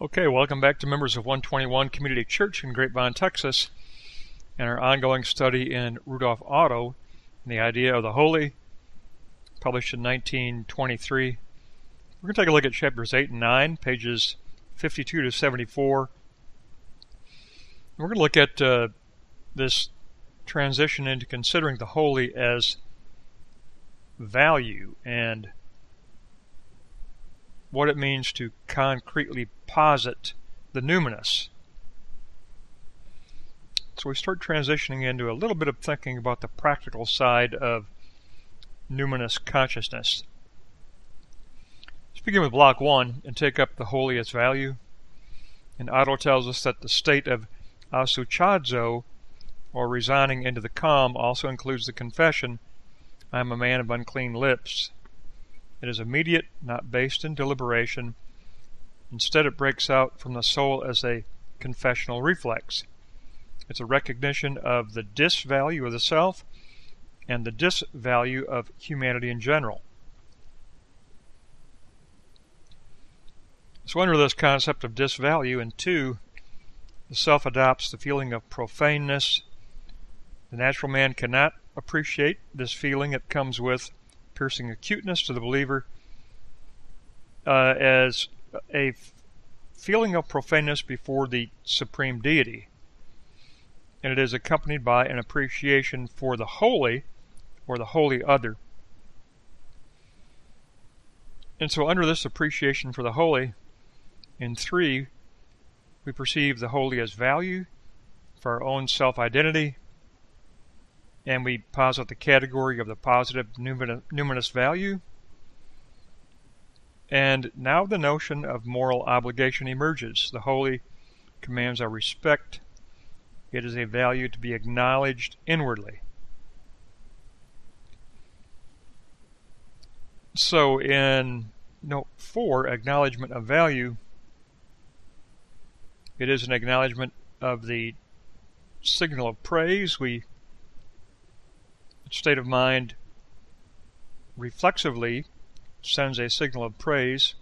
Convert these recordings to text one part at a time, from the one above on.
Okay, welcome back to members of 121 Community Church in Grapevine, Texas, and our ongoing study in Rudolf Otto and the idea of the holy, published in 1923. We're going to take a look at chapters 8 and 9, pages 52 to 74. And we're going to look at this transition into considering the holy as value and what it means to concretely posit the numinous. So we start transitioning into a little bit of thinking about the practical side of numinous consciousness. Let's begin with block 1 and take up the holy as value. And Otto tells us that the state of asuchazo, or resigning into the calm, also includes the confession, I am a man of unclean lips. It is immediate, not based in deliberation. Instead, it breaks out from the soul as a confessional reflex. It's a recognition of the disvalue of the self and the disvalue of humanity in general. So under this concept of disvalue, in 2, the self adopts the feeling of profaneness. The natural man cannot appreciate this feeling. It comes with piercing acuteness to the believer as a feeling of profaneness before the supreme deity. And it is accompanied by an appreciation for the holy or the holy other. And so under this appreciation for the holy, in 3, we perceive the holy as value for our own self-identity, and we posit the category of the positive numinous value. And now the notion of moral obligation emerges. The holy commands our respect. It is a value to be acknowledged inwardly. So in note 4, acknowledgement of value, it is an acknowledgement of the signal of praise. State of mind reflexively sends a signal of praise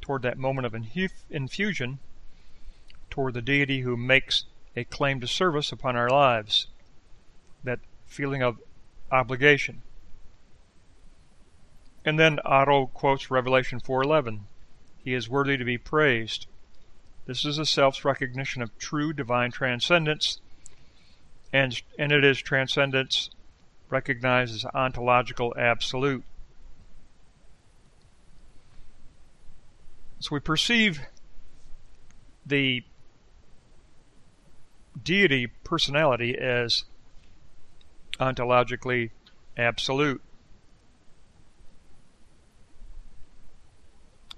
toward that moment of infusion, toward the deity who makes a claim to service upon our lives, that feeling of obligation. And then Otto quotes Revelation 4:11, he is worthy to be praised. This is a self's recognition of true divine transcendence, and it is transcendence recognized as ontological absolute. So we perceive the deity personality as ontologically absolute.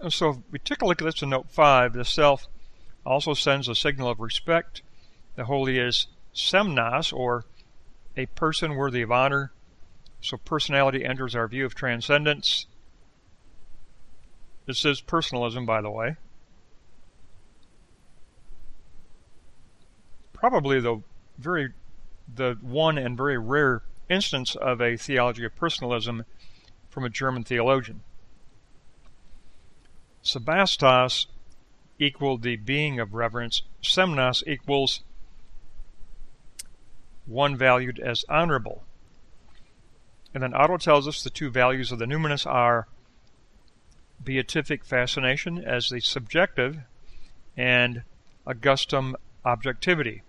And so if we take a look at this in note 5, the self also sends a signal of respect. The holy is semnos, or a person worthy of honor. So personality enters our view of transcendence. This is personalism, by the way. Probably the one and very rare instance of a theology of personalism from a German theologian. Sebastos equaled the being of reverence. Semnos equals one valued as honorable. And then Otto tells us the 2 values of the numinous are beatific fascination as the subjective and augustum objectivity.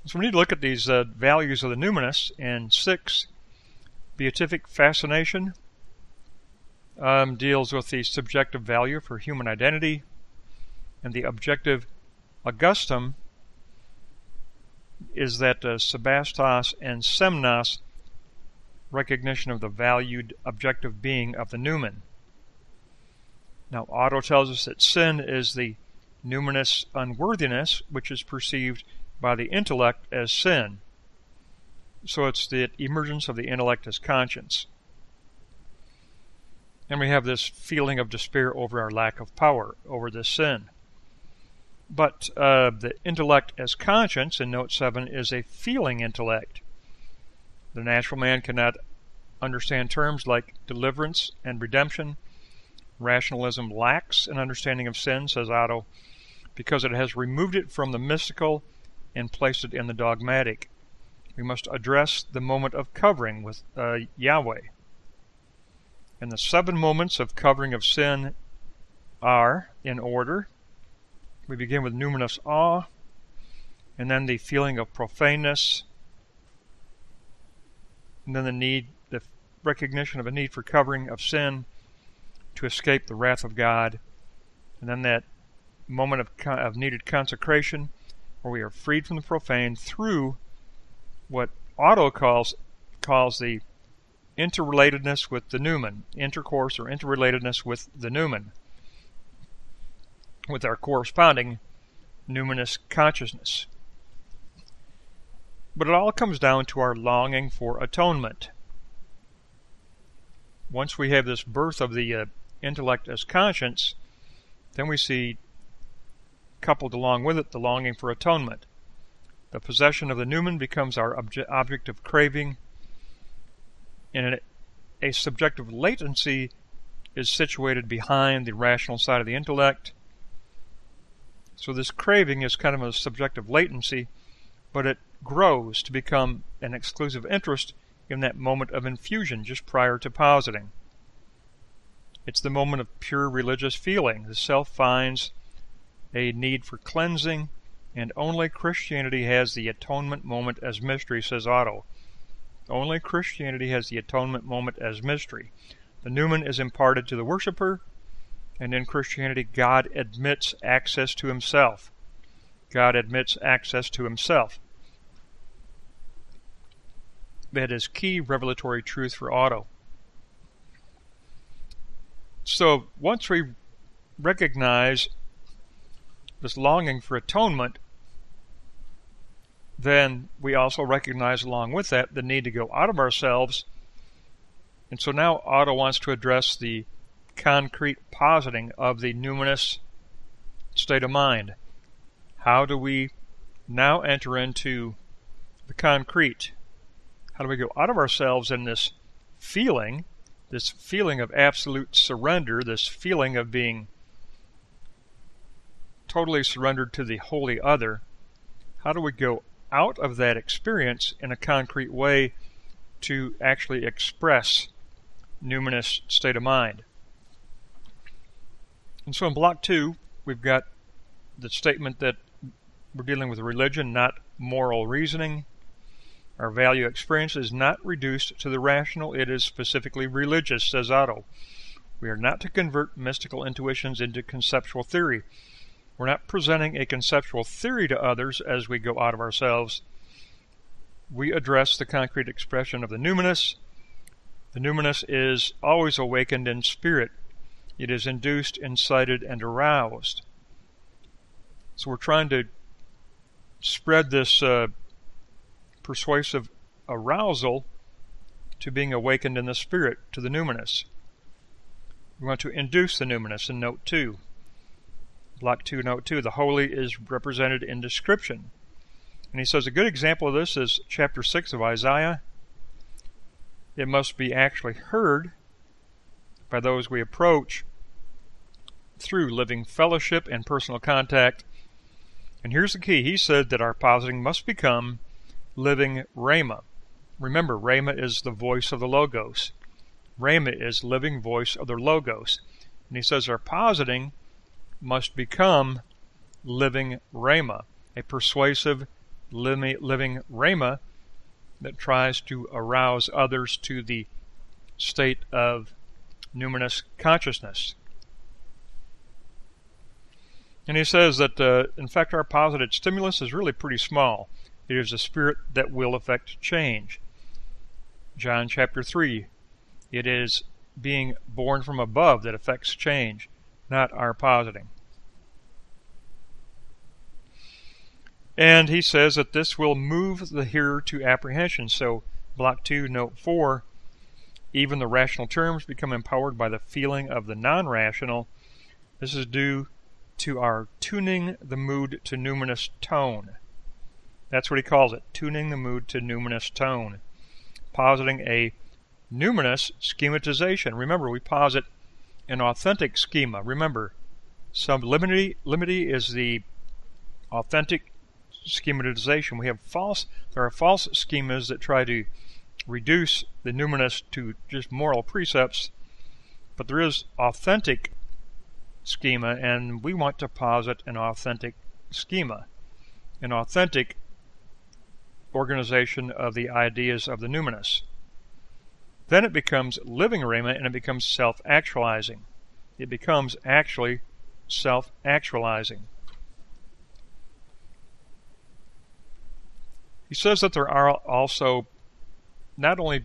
So we need to look at these values of the numinous. In 6, beatific fascination deals with the subjective value for human identity, and the objective augustum is that Sebastos and Semnos recognition of the valued objective being of the numen. Now Otto tells us that sin is the numinous unworthiness which is perceived by the intellect as sin. So it's the emergence of the intellect as conscience. And we have this feeling of despair over our lack of power over this sin. But the intellect as conscience, in note 7, is a feeling intellect. The natural man cannot understand terms like deliverance and redemption, Rationalism lacks an understanding of sin, says Otto, because it has removed it from the mystical and placed it in the dogmatic. We must address the moment of covering with Yahweh. And the 7 moments of covering of sin are, in order, we begin with numinous awe, and then the feeling of profaneness, and then the recognition of a need for covering of sin to escape the wrath of God, and then that moment of needed consecration where we are freed from the profane through what Otto calls the interrelatedness with the Numen, intercourse or interrelatedness with the Numen, with our corresponding numinous consciousness. But it all comes down to our longing for atonement. Once we have this birth of the intellect as conscience, then we see, coupled along with it, the longing for atonement. The possession of the Numen becomes our object of craving, and a subjective latency is situated behind the rational side of the intellect. So this craving is kind of a subjective latency, but it grows to become an exclusive interest in that moment of infusion just prior to positing. It's the moment of pure religious feeling. The self finds a need for cleansing, and only Christianity has the atonement moment as mystery, says Otto. Only Christianity has the atonement moment as mystery. The Numen is imparted to the worshipper, and in Christianity God admits access to himself. God admits access to himself. That is key revelatory truth for Otto. So once we recognize this longing for atonement, then we also recognize along with that the need to go out of ourselves. And so now Otto wants to address the concrete positing of the numinous state of mind. How do we now enter into the concrete? How do we go out of ourselves in this feeling of absolute surrender, this feeling of being totally surrendered to the holy other? How do we go out of that experience in a concrete way to actually express numinous state of mind? And so in Block 2, we've got the statement that we're dealing with religion, not moral reasoning. Our value experience is not reduced to the rational, it is specifically religious, says Otto. We are not to convert mystical intuitions into conceptual theory. We're not presenting a conceptual theory to others as we go out of ourselves. We address the concrete expression of the numinous. The numinous is always awakened in spirit. It is induced, incited, and aroused. So we're trying to spread this persuasive arousal to being awakened in the spirit, to the numinous. We want to induce the numinous in Note 2. Block 2, Note 2, the holy is represented in description. And he says a good example of this is chapter 6 of Isaiah. It must be actually heard by those we approach through living fellowship and personal contact. And here's the key. He said that our positing must become living Rhema. Remember, Rhema is the voice of the Logos. Rhema is living voice of the Logos. And he says our positing must become living Rhema, a persuasive living Rhema that tries to arouse others to the state of numinous consciousness. And he says that, in fact, our posited stimulus is really pretty small. It is the spirit that will effect change. John chapter 3, it is being born from above that affects change, not our positing. And he says that this will move the hearer to apprehension. So, Block 2, Note 4, even the rational terms become empowered by the feeling of the non-rational. This is due to our tuning the mood to numinous tone. That's what he calls it, tuning the mood to numinous tone. Positing a numinous schematization. Remember, we posit an authentic schema. Remember, sublimity is the authentic schematization. There are false schemas that try to reduce the numinous to just moral precepts, but there is authentic schema, and we want to posit an authentic schema, an authentic organization of the ideas of the numinous. Then it becomes living rhema, and it becomes self-actualizing. It becomes actually self-actualizing. He says that there are also not only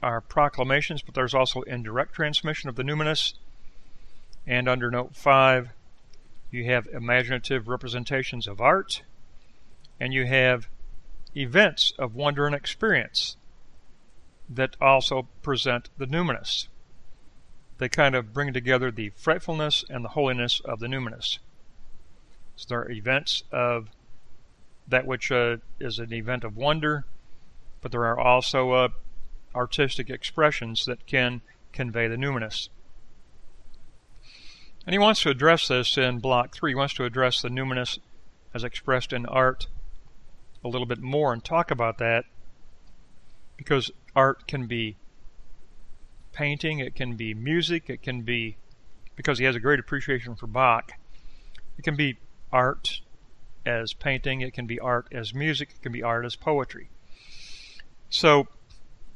are proclamations, but there's also indirect transmission of the numinous. And under note 5, you have imaginative representations of art, and you have events of wonder and experience that also present the numinous. They kind of bring together the fretfulness and the holiness of the numinous. So there are events of that which is an event of wonder, but there are also artistic expressions that can convey the numinous. And he wants to address this in Block 3. He wants to address the numinous as expressed in art a little bit more and talk about that, because art can be painting, it can be music, it can be, because he has a great appreciation for Bach, it can be art as painting, it can be art as music, it can be art as poetry. So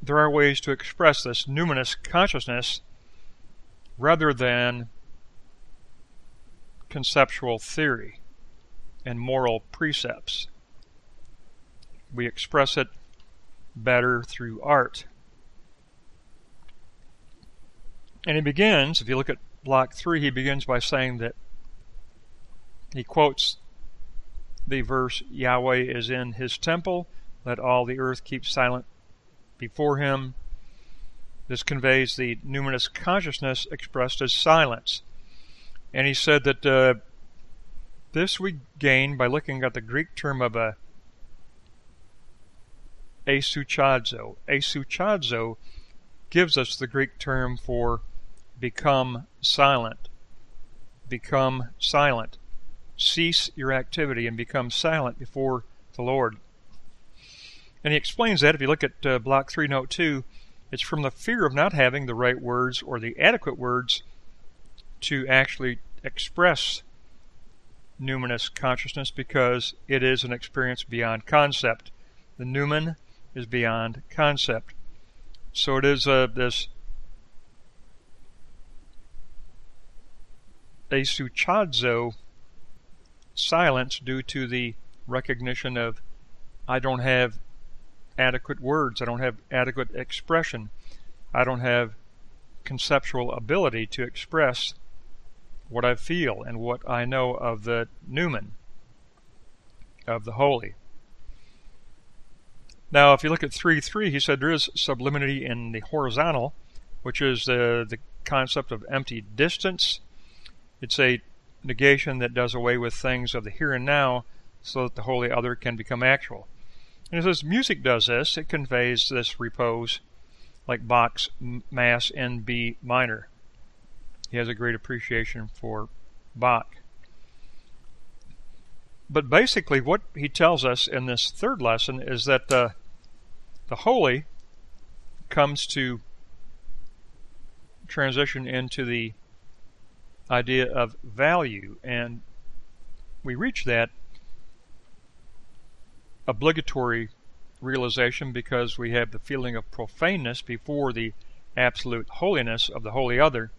there are ways to express this numinous consciousness rather than conceptual theory and moral precepts. We express it better through art. And he begins, if you look at Block 3, he begins by saying that he quotes the verse, Yahweh is in his temple, let all the earth keep silent before him. This conveys the numinous consciousness expressed as silence. And he said that this we gain by looking at the Greek term of esouchazo. Esouchazo gives us the Greek term for become silent. Become silent. Cease your activity and become silent before the Lord. And he explains that, if you look at Block 3, Note 2, it's from the fear of not having the right words or the adequate words to actually express numinous consciousness, because it is an experience beyond concept. The numen is beyond concept. So it is this esouchazo silence due to the recognition of I don't have adequate words, I don't have adequate expression, I don't have conceptual ability to express what I feel and what I know of the numen, of the holy. Now, if you look at 3.3, he said there is sublimity in the horizontal, which is the concept of empty distance. It's a negation that does away with things of the here and now so that the holy other can become actual. And it says music does this. It conveys this repose like Bach's Mass in B minor. He has a great appreciation for Bach. But basically what he tells us in this third lesson is that the holy comes to transition into the idea of value, and we reach that obligatory realization because we have the feeling of profaneness before the absolute holiness of the holy other.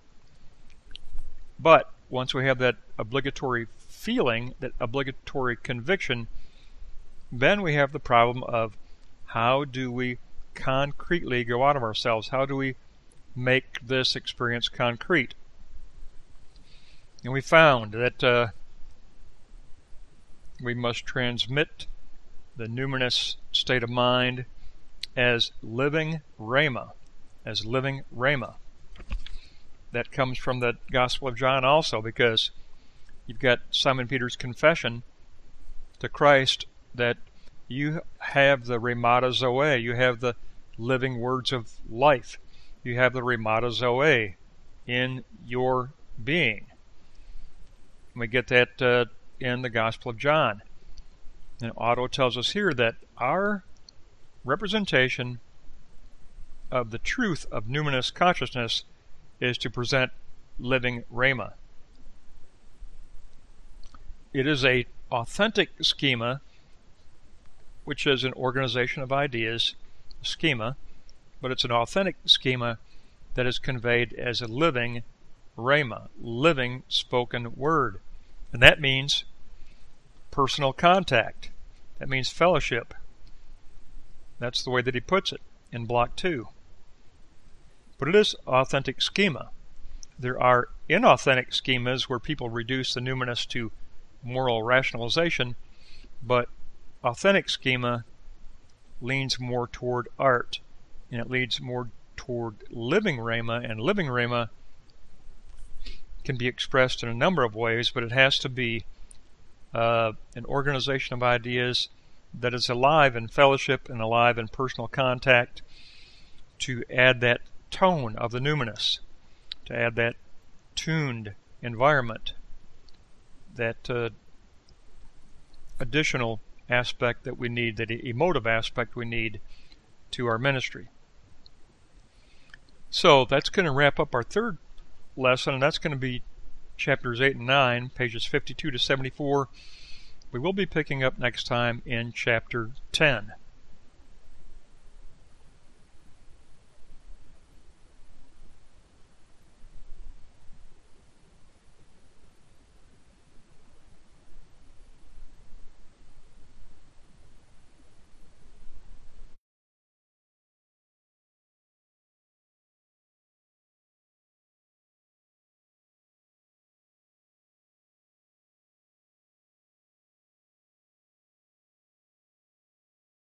But once we have that obligatory feeling, that obligatory conviction, then we have the problem of how do we concretely go out of ourselves? How do we make this experience concrete? And we found that we must transmit the numinous state of mind as living rhema, as living rhema. That comes from the Gospel of John also, because you've got Simon Peter's confession to Christ that you have the rhemata zoe, you have the living words of life, you have the rhemata zoe in your being. We get that in the Gospel of John. And Otto tells us here that our representation of the truth of numinous consciousness is to present living Rhema. It is an authentic schema, which is an organization of ideas, schema, but it's an authentic schema that is conveyed as a living Rhema, living spoken word. And that means personal contact. That means fellowship. That's the way that he puts it in block 2. But it is authentic schema. There are inauthentic schemas where people reduce the numinous to moral rationalization, but authentic schema leans more toward art, and it leads more toward living Rhema, and living Rhema can be expressed in a number of ways, but it has to be an organization of ideas that is alive in fellowship and alive in personal contact, to add that tone of the numinous, to add that tuned environment, that additional aspect that we need, that emotive aspect we need to our ministry. So that's going to wrap up our third lesson, and that's going to be chapters 8 and 9, pages 52 to 74. We will be picking up next time in chapter 10.